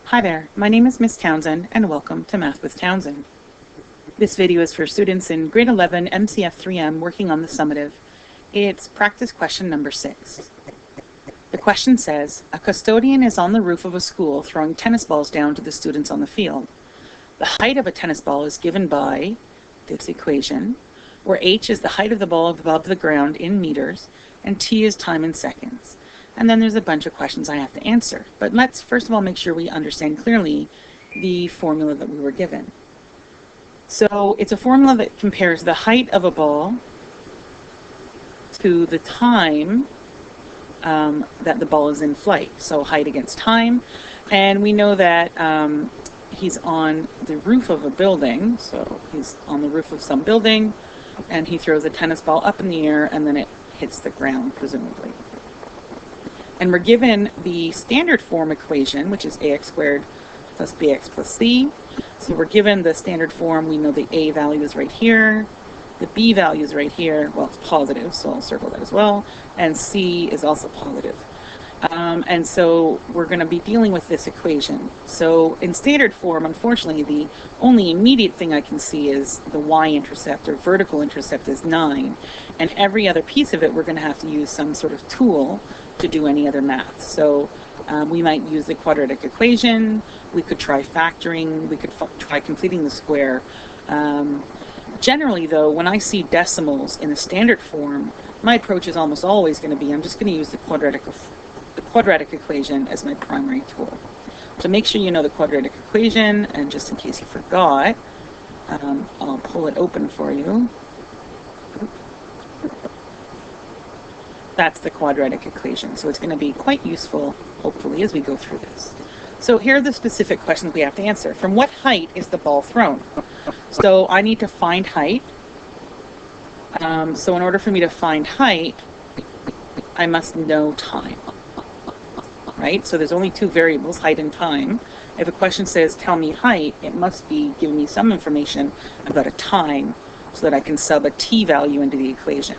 Hi there, my name is Miss Townsend and welcome to Math with Townsend. This video is for students in grade 11 MCF 3M working on the summative. It's practice question number 6. The question says, a custodian is on the roof of a school throwing tennis balls down to the students on the field. The height of a tennis ball is given by this equation, where h is the height of the ball above the ground in meters and t is time in seconds. And then there's a bunch of questions I have to answer. But let's first of all make sure we understand clearly the formula that we were given. So it's a formula that compares the height of a ball to the time that the ball is in flight. So height against time. And we know that he's on the roof of a building. So he's on the roof of some building and he throws a tennis ball up in the air and then it hits the ground, presumably. And we're given the standard form equation, which is ax squared plus bx plus c. So we're given the standard form. We know the a value is right here. The b value is right here. Well, it's positive, so I'll circle that as well. And c is also positive. And so we're going to be dealing with this equation. So in standard form, unfortunately, the only immediate thing I can see is the y-intercept or vertical intercept is 9. And every other piece of it, we're going to have to use some sort of tool to do any other math. So we might use the quadratic equation. We could try factoring. We could try completing the square. Generally, though, when I see decimals in the standard form, my approach is almost always going to be, I'm just going to use the quadratic equation as my primary tool. So make sure you know the quadratic equation, and just in case you forgot, I'll pull it open for you. That's the quadratic equation. So it's going to be quite useful, hopefully, as we go through this. So here are the specific questions we have to answer. From what height is the ball thrown? So I need to find height. So in order for me to find height, I must know time. Right? So there's only two variables, height and time. If a question says, tell me height, it must be giving me some information about a time so that I can sub a t value into the equation.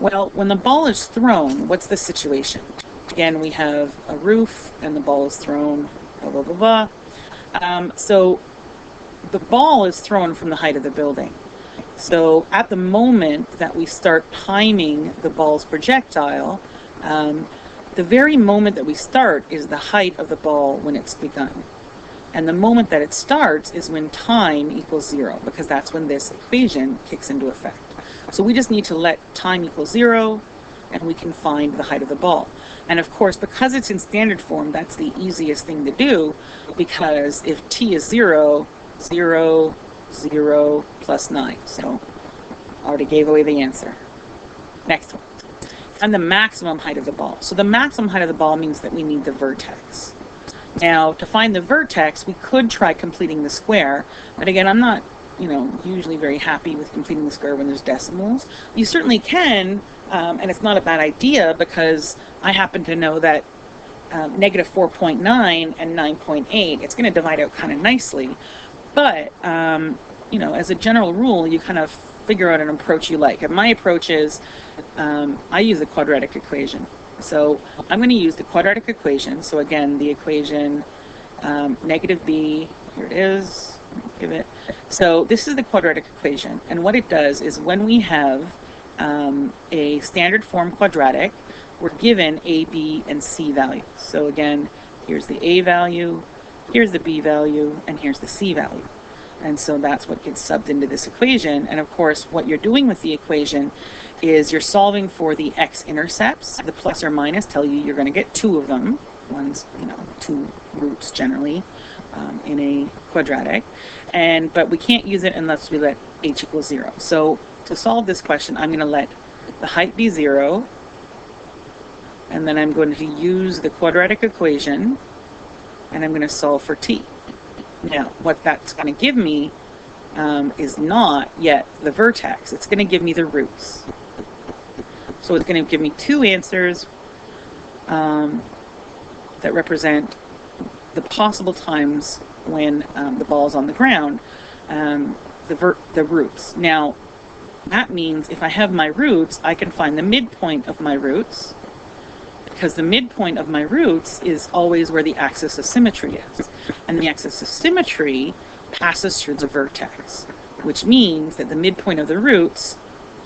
Well, when the ball is thrown, what's the situation? Again, we have a roof and the ball is thrown, blah, blah, blah, blah. So the ball is thrown from the height of the building. So at the moment that we start timing the ball's projectile, the very moment that we start is the height of the ball when it's begun. And the moment that it starts is when time equals 0, because that's when this equation kicks into effect. So we just need to let time equal 0, and we can find the height of the ball. And of course, because it's in standard form, that's the easiest thing to do, because if t is 0, 0, 0 plus 9. So I already gave away the answer. Next one. And the maximum height of the ball. So the maximum height of the ball means that we need the vertex. Now, to find the vertex, we could try completing the square, but again, I'm not, usually very happy with completing the square when there's decimals. You certainly can, and it's not a bad idea, because I happen to know that negative 4.9 and 9.8, it's going to divide out kind of nicely, but as a general rule, you kind of figure out an approach you like. And my approach is, I use the quadratic equation. So I'm going to use the quadratic equation. So again, the equation negative b, here it is, give it. So this is the quadratic equation. And what it does is when we have a standard form quadratic, we're given a, b, and c values. So again, here's the a value, here's the b value, and here's the c value. And so that's what gets subbed into this equation. And of course, what you're doing with the equation is you're solving for the x-intercepts. The plus or minus tell you you're going to get 2 of them. One's, 2 roots generally in a quadratic. But we can't use it unless we let h equal 0. So to solve this question, I'm going to let the height be 0. And then I'm going to use the quadratic equation. And I'm going to solve for t. Now, what that's going to give me is not yet the vertex. It's going to give me the roots. So it's going to give me 2 answers that represent the possible times when the ball is on the ground, the roots. Now, that means if I have my roots, I can find the midpoint of my roots, because the midpoint of my roots is always where the axis of symmetry is. And the axis of symmetry passes through the vertex, which means that the midpoint of the roots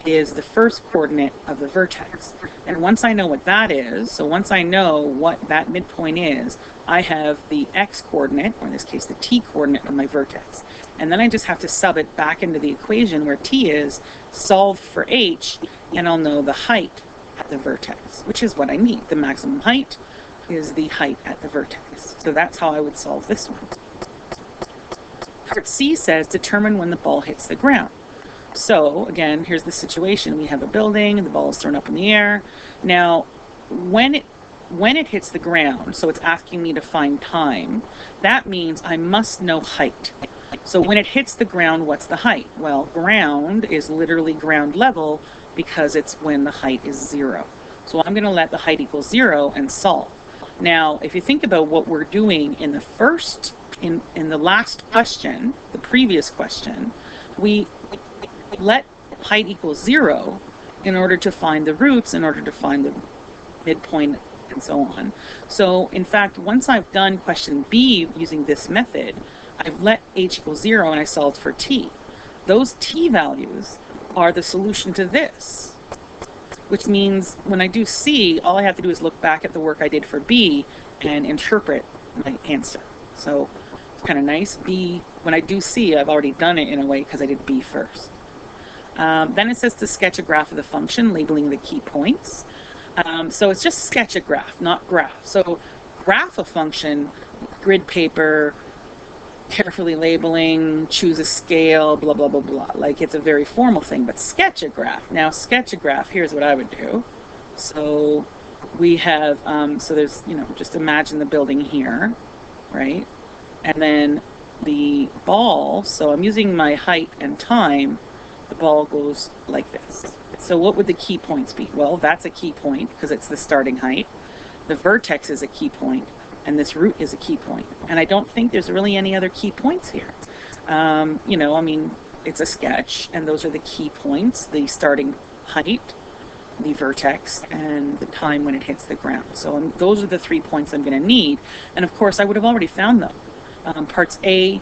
is the first coordinate of the vertex. And once I know what that is, so once I know what that midpoint is, I have the x coordinate, or in this case the t coordinate of my vertex. And then I just have to sub it back into the equation where t is, solve for h, and I'll know the height at the vertex, which is what I need. The maximum height is the height at the vertex. So that's how I would solve this one. Part C says determine when the ball hits the ground. So again, here's the situation. We have a building, the ball is thrown up in the air. Now, when it hits the ground, so it's asking me to find time, that means I must know height. So when it hits the ground, what's the height? Well, ground is literally ground level because it's when the height is 0. So I'm going to let the height equal 0 and solve. Now, if you think about what we're doing in the first, in the last question, the previous question, we let height equal 0 in order to find the roots, in order to find the midpoint, and so on. So in fact, once I've done question B using this method, I've let h equal 0 and I solved for t. Those t values are the solution to this, which means when I do C, all I have to do is look back at the work I did for B and interpret my answer. So it's kind of nice. B, when I do C, I've already done it in a way because I did B first. Then it says to sketch a graph of the function, labeling the key points. So it's just sketch a graph, not graph. So graph a function, grid paper, carefully labeling, choose a scale, blah, blah, blah, blah. Like it's a very formal thing, but sketch a graph. Now sketch a graph, here's what I would do. So we have, so there's, just imagine the building here, right? And then the ball, so I'm using my height and time, the ball goes like this. So what would the key points be? Well, that's a key point because it's the starting height. The vertex is a key point, and this root is a key point. And I don't think there's really any other key points here. It's a sketch, and those are the key points, the starting height, the vertex, and the time when it hits the ground. So those are the 3 points I'm going to need. And of course, I would have already found them. Parts A,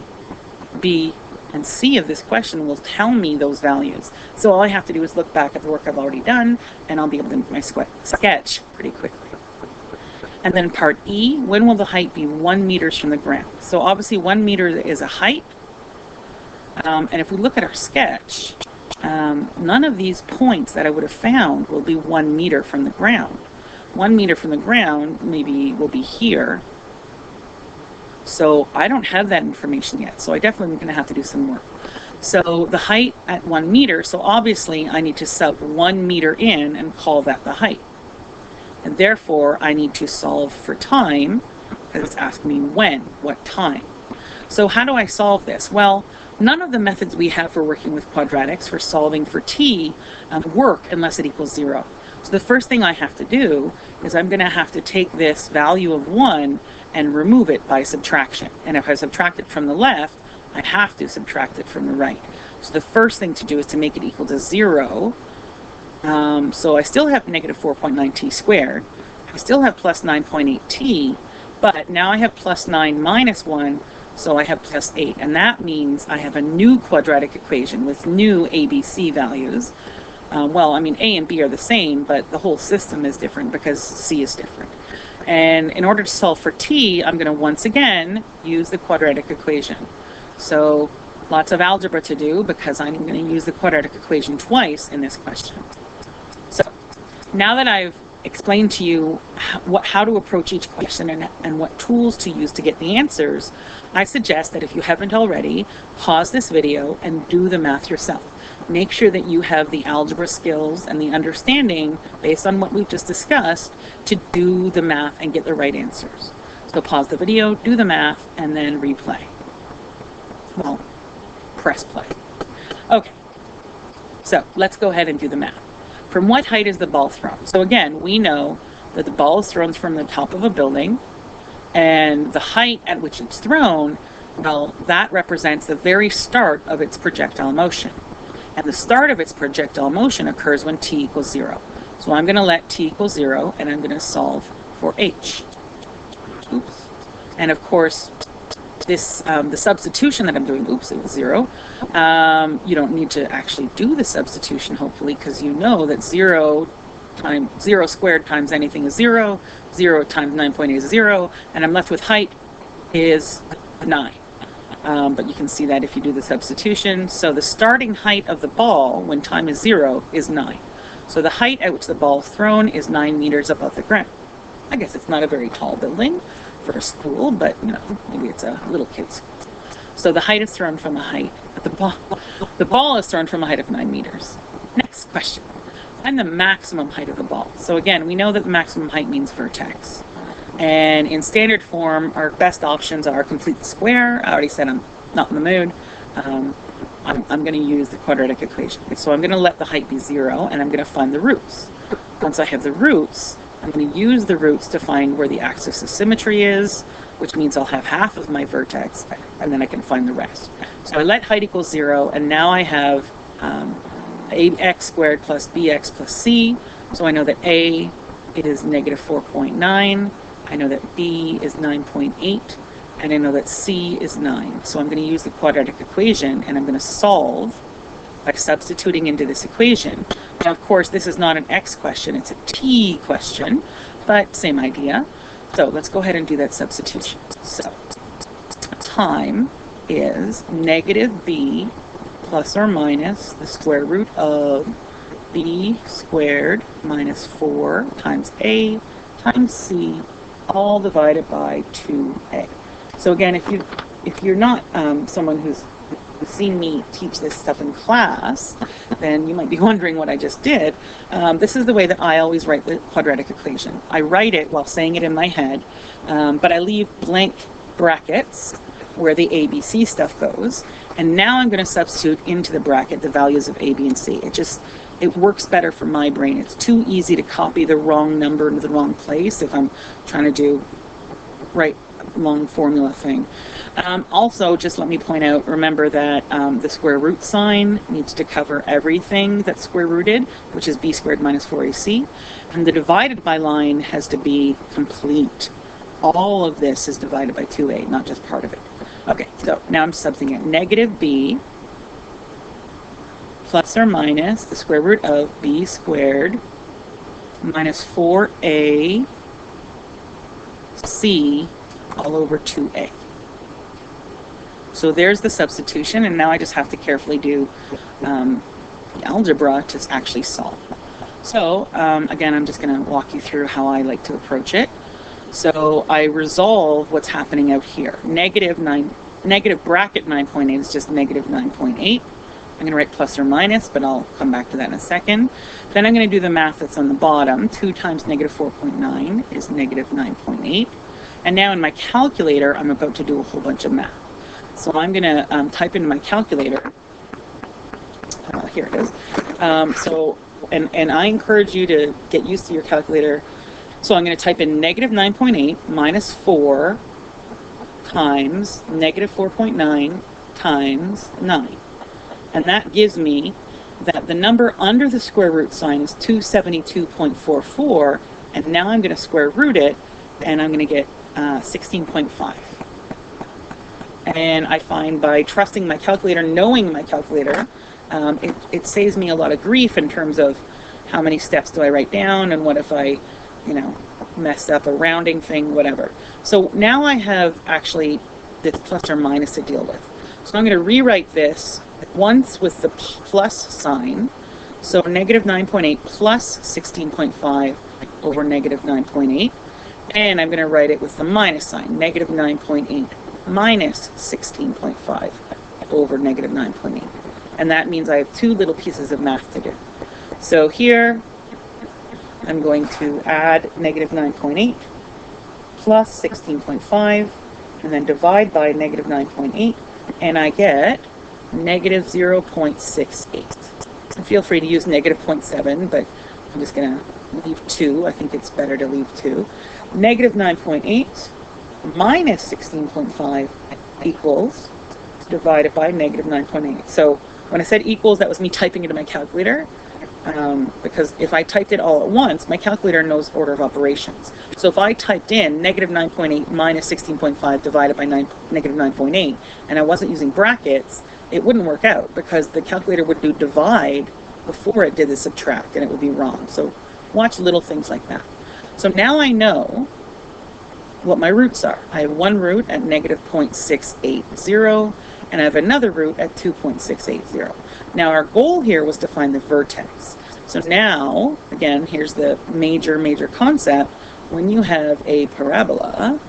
B, and C of this question will tell me those values. So all I have to do is look back at the work I've already done, and I'll be able to make my sketch pretty quickly. And then part E, when will the height be 1 meter from the ground? So obviously 1 meter is a height. And if we look at our sketch, none of these points that I would have found will be 1 meter from the ground. 1 meter from the ground maybe will be here. So I don't have that information yet. So I definitely am going to have to do some work. So the height at 1 meter, so obviously I need to sub 1 meter in and call that the height. And therefore I need to solve for time, because it's asking me when, what time. So how do I solve this? Well, none of the methods we have for working with quadratics for solving for t work unless it equals 0. So the first thing I have to do is I'm going to have to take this value of 1 and remove it by subtraction. And if I subtract it from the left, I have to subtract it from the right. So the first thing to do is to make it equal to 0. So I still have negative 4.9 t squared. I still have plus 9.8 t, but now I have plus 9 minus 1, so I have plus 8. And that means I have a new quadratic equation with new ABC values. A and B are the same, but the whole system is different because C is different. And in order to solve for t, I'm going to once again use the quadratic equation. So lots of algebra to do because I'm going to use the quadratic equation twice in this question. So now that I've explained to you how to approach each question and what tools to use to get the answers, I suggest that if you haven't already, pause this video and do the math yourself. Make sure that you have the algebra skills and the understanding based on what we've just discussed to do the math and get the right answers. So pause the video, do the math, and then replay. Well, press play. Okay, so let's go ahead and do the math. From what height is the ball thrown? So again, we know that the ball is thrown from the top of a building, and the height at which it's thrown, well, that represents the very start of its projectile motion. And the start of its projectile motion occurs when t equals 0. So I'm going to let t equal 0, and I'm going to solve for h. Oops. And of course, this the substitution that I'm doing, oops, it was 0. You don't need to actually do the substitution, hopefully, because you know that 0 squared times anything is 0, 0 times 9.8 is 0, and I'm left with height is 9. But you can see that if you do the substitution. So the starting height of the ball when time is 0 is 9. So the height at which the ball is thrown is 9 meters above the ground. I guess it's not a very tall building for a school, but you know, maybe it's a little kid's school. So the height is thrown from a height, the ball is thrown from a height of 9 meters. Next question. Find the maximum height of the ball. So again, we know that the maximum height means vertex. And in standard form, our best options are complete the square. I already said I'm not in the mood. I'm going to use the quadratic equation. So I'm going to let the height be 0, and I'm going to find the roots. Once I have the roots, I'm going to use the roots to find where the axis of symmetry is, which means I'll have half of my vertex, and then I can find the rest. So I let height equal 0, and now I have ax squared plus bx plus c. So I know that a is negative 4.9. I know that b is 9.8. And I know that c is 9. So I'm going to use the quadratic equation, and I'm going to solve by substituting into this equation. Now, of course, this is not an x question, it's a t question, but same idea. So let's go ahead and do that substitution. So time is negative b plus or minus the square root of b squared minus 4 times a times c, all divided by 2a. So again, if you're not someone who's seen me teach this stuff in class, then you might be wondering what I just did. This is the way that I always write the quadratic equation. I write it while saying it in my head, but I leave blank brackets where the a, b, c stuff goes. And now I'm going to substitute into the bracket the values of a, b, and c. It works better for my brain. It's too easy to copy the wrong number into the wrong place if I'm trying to do long formula thing. Also, just let me point out, remember that the square root sign needs to cover everything that's square rooted, which is b squared minus 4ac. And the divided by line has to be complete. All of this is divided by 2a, not just part of it. Okay, so now I'm substituting it. Negative b plus or minus the square root of b squared minus 4ac all over 2a. So there's the substitution, and now I just have to carefully do the algebra to actually solve. So again, I'm just going to walk you through how I like to approach it. So I resolve what's happening out here. Negative bracket 9.8 is just negative 9.8. I'm going to write plus or minus, but I'll come back to that in a second. Then I'm going to do the math that's on the bottom. 2 times negative 4.9 is negative 9.8. And now in my calculator, I'm about to do a whole bunch of math. So I'm going to type into my calculator. Here it is. And I encourage you to get used to your calculator. So I'm going to type in negative 9.8 minus 4 times negative 4.9 times 9. And that gives me that the number under the square root sign is 272.44. And now I'm going to square root it, and I'm going to get 16.5. And I find by trusting my calculator, knowing my calculator, it saves me a lot of grief in terms of how many steps do I write down, and what if I, messed up a rounding thing, whatever. So now I have actually this plus or minus to deal with. So I'm going to rewrite this once with the plus sign. So negative 9.8 plus 16.5 over negative 9.8. And I'm going to write it with the minus sign, negative 9.8 minus 16.5 over negative 9.8. And that means I have two little pieces of math to do. So here, I'm going to add negative 9.8 plus 16.5, and then divide by negative 9.8, and I get negative 0.68. And feel free to use negative 0.7, but I'm just going to leave 2. I think it's better to leave 2. Negative 9.8 minus 16.5 equals divided by negative 9.8. So when I said equals, that was me typing into my calculator. because if I typed it all at once, my calculator knows order of operations. So if I typed in negative 9.8 minus 16.5 divided by negative 9.8, and I wasn't using brackets, it wouldn't work out because the calculator would do divide before it did the subtract, and it would be wrong. So watch little things like that. So now I know what my roots are. I have one root at negative 0.680, and I have another root at 2.680. Now our goal here was to find the vertex. So now, again, here's the major concept. When you have a parabola,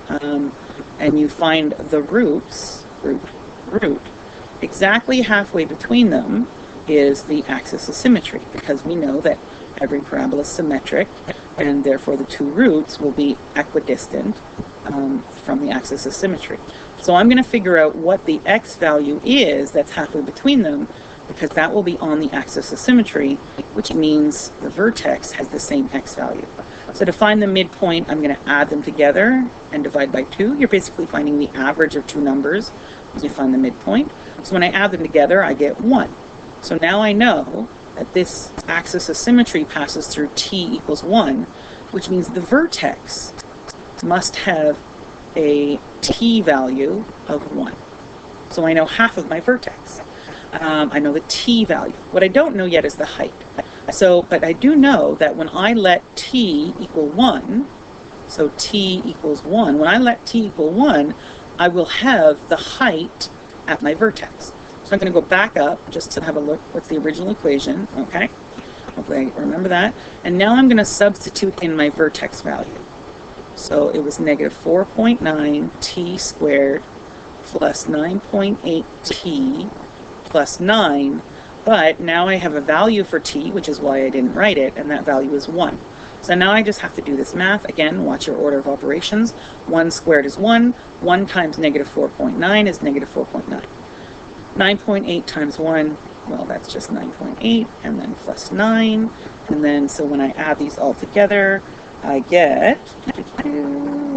and you find the roots, root, exactly halfway between them is the axis of symmetry, because we know that every parabola is symmetric, and therefore the two roots will be equidistant from the axis of symmetry. So I'm going to figure out what the x value is that's halfway between them, because that will be on the axis of symmetry, which means the vertex has the same x value. So to find the midpoint, I'm going to add them together and divide by 2. You're basically finding the average of two numbers as you find the midpoint. So when I add them together, I get 1. So now I know that this axis of symmetry passes through t equals 1, which means the vertex must have a t value of 1. So I know half of my vertex. I know the t value. What I don't know yet is the height. But I do know that when I let t equal 1, so t equals 1, when I let t equal 1, I will have the height at my vertex. So I'm going to go back up just to have a look. What's the original equation? Okay. Hopefully I remember that. And now I'm going to substitute in my vertex value. So it was negative 4.9 t squared plus 9.8 t plus 9. But now I have a value for t, which is why I didn't write it, and that value is 1. So now I just have to do this math. Again, watch your order of operations. 1 squared is 1. 1 times negative 4.9 is negative 4.9. 9.8 times 1, well, that's just 9.8, and then plus 9. And then, so when I add these all together, I get, I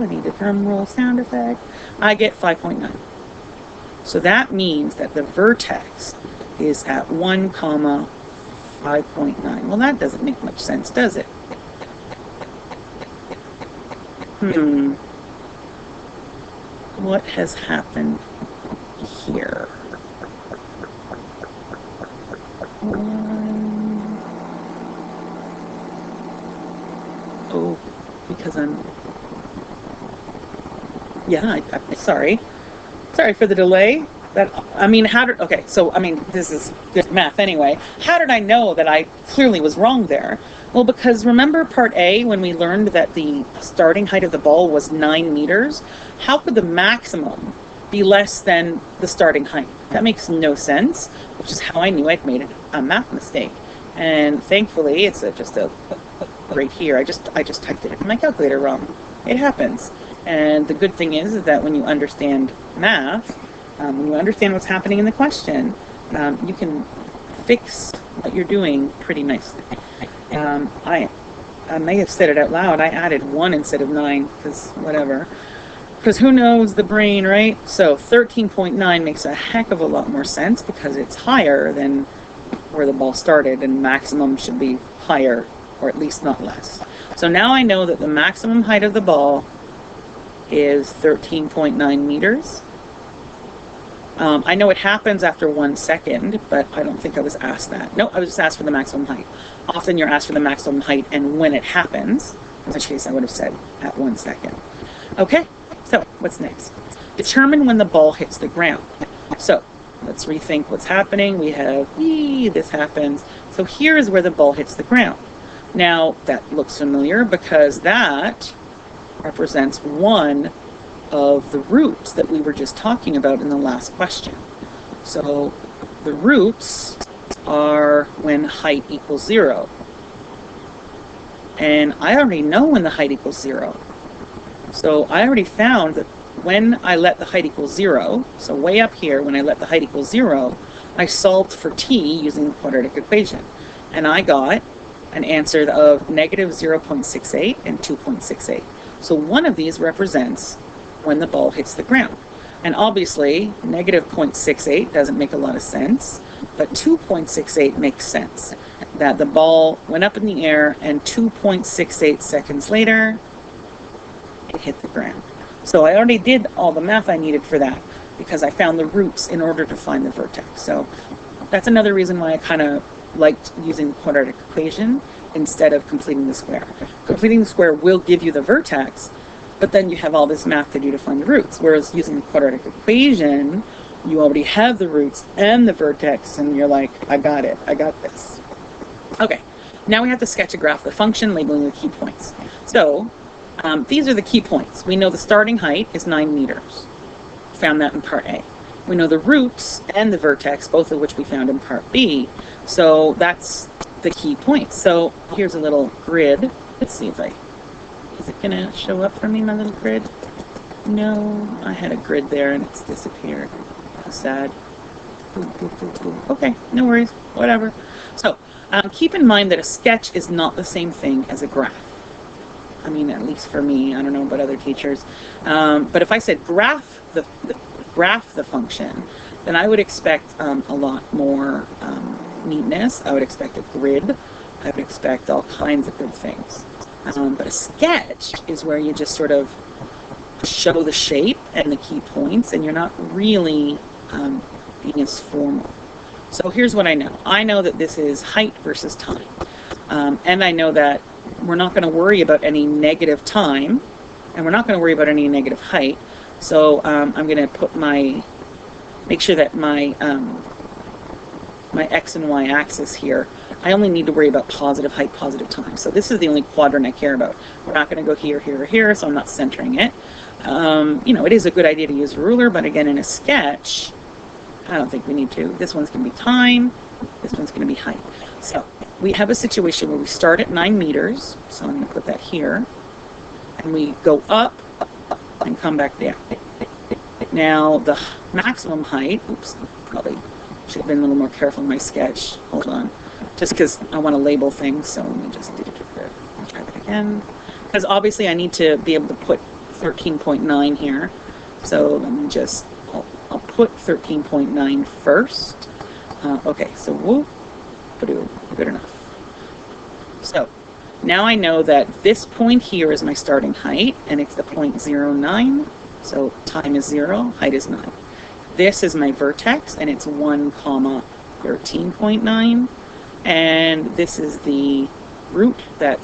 need a drum roll sound effect, I get 5.9. So that means that the vertex is at 1 comma 5.9. Well, that doesn't make much sense, does it? What has happened here? Oh, because I'm... Yeah, sorry. Sorry for the delay. This is good math anyway. How did I know that I clearly was wrong there? Well, because remember part A, when we learned that the starting height of the ball was 9 meters? How could the maximum be less than the starting height? That makes no sense, which is how I knew I'd made a math mistake. And thankfully, it's just right here. I just typed it in my calculator wrong. It happens. And the good thing is that when you understand math, when you understand what's happening in the question, you can fix what you're doing pretty nicely. I may have said it out loud. I added 1 instead of 9, because whatever. Because who knows the brain, right? So 13.9 makes a heck of a lot more sense because it's higher than where the ball started, and maximum should be higher, or at least not less. So now I know that the maximum height of the ball is 13.9 meters. I know it happens after 1 second, but I don't think I was asked that. No, I was just asked for the maximum height. Often you're asked for the maximum height and when it happens, in which case I would have said at 1 second. Okay, so what's next? Determine when the ball hits the ground. So let's rethink what's happening. We have, this happens. So here is where the ball hits the ground. Now that looks familiar because that represents one of the roots that we were just talking about in the last question. So the roots are when height equals 0. And I already know when the height equals 0. So I already found that when I let the height equal 0, so way up here, when I let the height equal 0, I solved for t using the quadratic equation. And I got an answer of negative 0.68 and 2.68. So one of these represents when the ball hits the ground. And obviously, negative 0.68 doesn't make a lot of sense, but 2.68 makes sense. That the ball went up in the air and 2.68 seconds later, it hit the ground. So I already did all the math I needed for that because I found the roots in order to find the vertex. So that's another reason why I kind of liked using the quadratic equation instead of completing the square. Completing the square will give you the vertex, but then you have all this math to do to find the roots. Whereas using the quadratic equation, you already have the roots and the vertex, and you're like, I got it, I got this. Okay, now we have to sketch a graph of the function, labeling the key points. So these are the key points. We know the starting height is 9 meters. Found that in part A. We know the roots and the vertex, both of which we found in part B. So that's the key points. So here's a little grid. Let's see if is it gonna show up for me, my little grid? No, I had a grid there and it's disappeared. How sad. Okay, no worries, whatever. So keep in mind that a sketch is not the same thing as a graph. I mean, at least for me, I don't know about other teachers. But if I said graph the function, then I would expect a lot more neatness. I would expect a grid. I would expect all kinds of good things. But a sketch is where you just sort of show the shape and the key points, and you're not really being as formal. So here's what I know. I know that this is height versus time. And I know that we're not going to worry about any negative time, and we're not going to worry about any negative height. So I'm going to put make sure that my X and Y axis here, I only need to worry about positive height, positive time. So this is the only quadrant I care about. We're not going to go here, here, or here, so I'm not centering it. It is a good idea to use a ruler, but again, in a sketch, I don't think we need to. This one's going to be time. This one's going to be height. So we have a situation where we start at 9 meters. So I'm going to put that here. And we go up and come back down. Now the maximum height, oops, probably should have been a little more careful in my sketch. Hold on. Just because I want to label things. So let me just do try that again. Because obviously I need to be able to put 13.9 here. So let me just, I'll put 13.9 first. Okay, so whoop, good enough. So now I know that this point here is my starting height, and it's the 0.09. So time is 0, height is 9. This is my vertex, and it's 1, 13.9. And this is the root that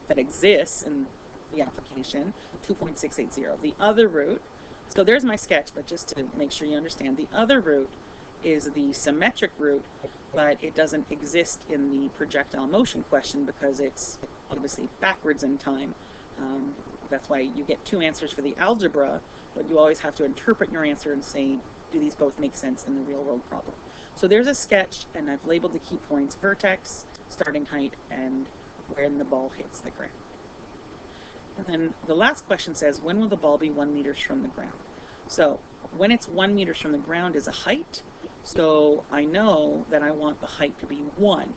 exists in the application, 2.680. The other root, so there's my sketch, but just to make sure you understand, the other root is the symmetric root, but it doesn't exist in the projectile motion question because it's obviously backwards in time. That's why you get 2 answers for the algebra, but you always have to interpret your answer and say, do these both make sense in the real world problem? So there's a sketch, and I've labeled the key points: vertex, starting height, and when the ball hits the ground. And then the last question says, when will the ball be 1 meter from the ground? So when it's 1 meter from the ground is a height. So I know that I want the height to be 1.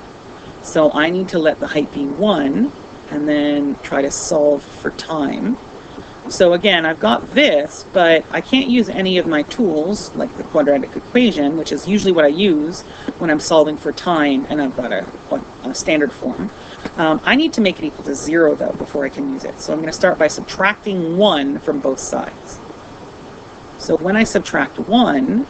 So I need to let the height be 1 and then try to solve for time. So again, I've got this, but I can't use any of my tools like the quadratic equation, which is usually what I use when I'm solving for time and I've got a standard form. I need to make it equal to 0 though before I can use it. So I'm going to start by subtracting 1 from both sides. So when I subtract 1,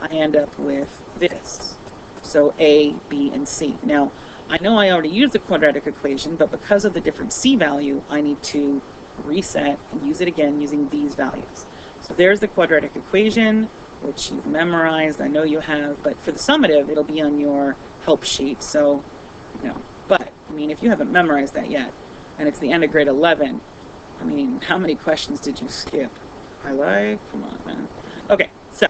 I end up with this. So A, B, and C. Now, I know I already used the quadratic equation, but because of the different C value, I need to reset and use it again using these values. So there's the quadratic equation, which you've memorized. I know you have, but for the summative, it'll be on your help sheet. So, but I mean, if you haven't memorized that yet, and it's the end of grade 11, I mean, how many questions did you skip? Come on, man. Okay, so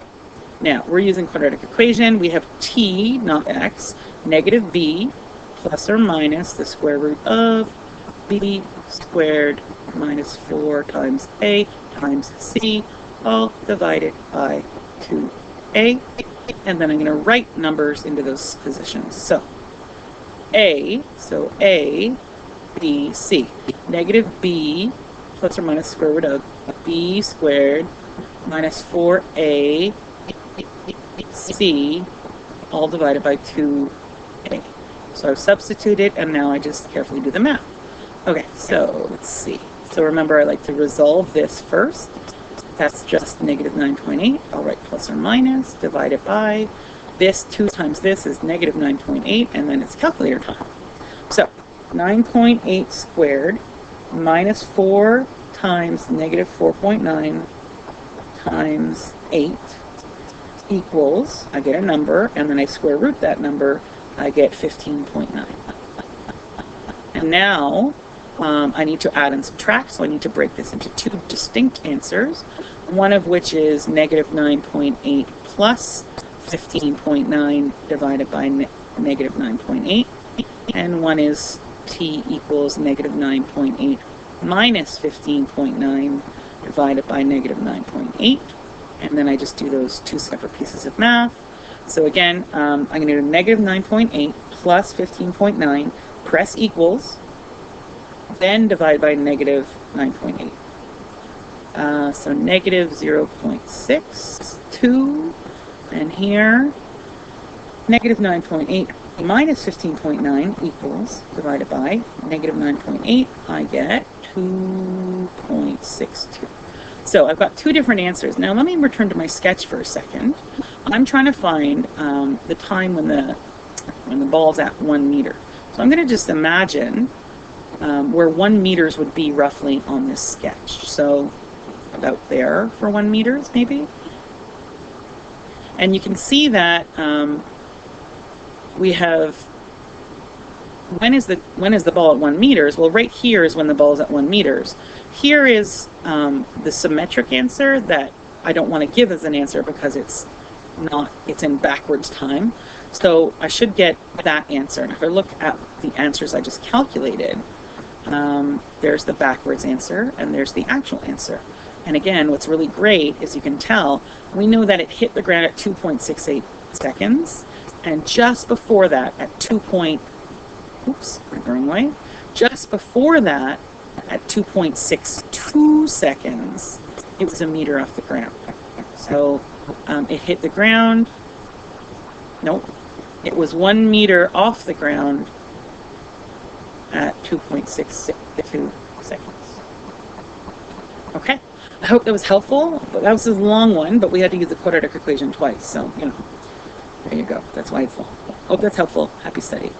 now we're using quadratic equation. We have t, not x, negative b, plus or minus the square root of b squared minus 4 times a times c, all divided by 2a. And then I'm going to write numbers into those positions. So a, b, c. Negative b plus or minus square root of b squared minus 4ac all divided by 2a. So I've substituted, and now I just carefully do the math. Okay, so let's see. So remember, I like to resolve this first. That's just negative 9.8. I'll write plus or minus, divided by this. 2 times this is negative 9.8, and then it's calculator time. So 9.8 squared minus 4 times negative 4.9 times 8 equals, I get a number, and then I square root that number, I get 15.9. And now I need to add and subtract, so I need to break this into 2 distinct answers, one of which is negative 9.8 plus 15.9 divided by negative 9.8, and one is t equals negative 9.8 minus 15.9 divided by negative 9.8, and then I just do those 2 separate pieces of math. So again, I'm going to do negative 9.8 plus 15.9, press equals, then divide by negative 9.8. So negative 0.62, and here, negative 9.8 minus 15.9 equals, divided by negative 9.8, I get 2.62. So I've got 2 different answers. Now let me return to my sketch for a second. I'm trying to find the time when the ball's at 1 meter. So I'm going to just imagine where 1 meters would be roughly on this sketch. So about there for 1 meters, maybe. And you can see that we have, when is the ball at 1 meters? Well, right here is when the ball is at 1 meters. Here is the symmetric answer that I don't want to give as an answer because it's in backwards time. So I should get that answer. And if I look at the answers I just calculated, there's the backwards answer and there's the actual answer. And again, what's really great is you can tell, we know that it hit the ground at 2.68 seconds. And just before that, at just before that, at 2.62 seconds, it was a meter off the ground. So it hit the ground. Nope. It was 1 meter off the ground at 2.62 seconds. Okay. I hope that was helpful. That was a long one, but we had to use the quadratic equation twice. So, there you go. That's why it's long. Hope that's helpful. Happy study.